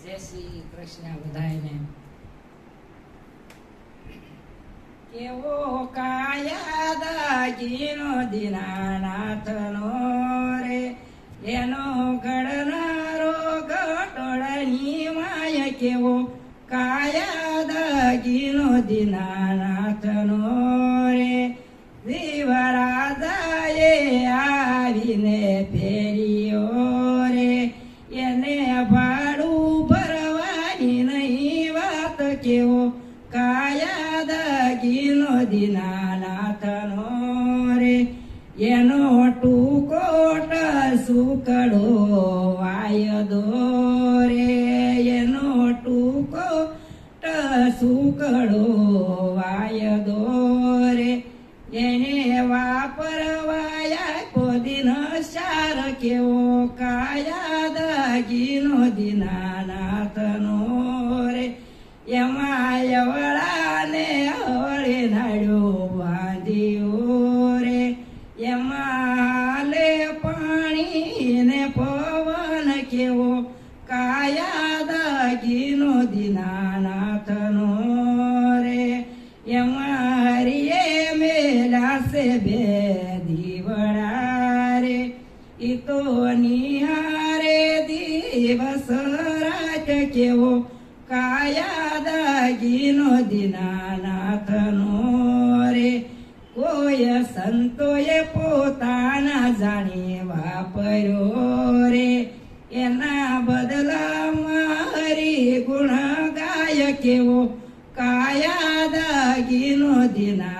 જય શ્રી કૃષ્ણ બધાયને. કેવો કાયા દાગીનો દીનાનાથનો રે, એનો ઘડનારો ઘટોળની માય. કેવો કાયા દાગીનો દીનાનાથનો રે, દેવરાજાએ આવીને ફેર્યો રે, એને ભાડું ભરવાની નહીં વાત. કેવો કાયા દાગીનો દીનાનાથનો રે, એનો ટૂકોટ સુકડો વાયદો રે, એનો ટૂકોટ સુકડો વાયદો રે, એને વાપરવાયા કોદીન સાર. કેવો કાયા દાગીનો દીનાનાથનો રે, એમાં અવળાને અવળે નાડ્યો બાંધ્યો રે, એમાં હાલે પાણી ને પવન. કેવો કાયા દાગીનો દીનાનાથનો રે, એમાં હરિએ મેલાશે બે દીવડા રે, ઈ તો નિહારે દિવસ રાત. કેવો કાયા દાગીનો દીનાનાથનો રે, કોઈ સંતોએ પોતાના જાણી વાપર્યો રે, એના બદલામાં હરિ ગુણ ગાય. કેવો કાયા દાગીનો દીના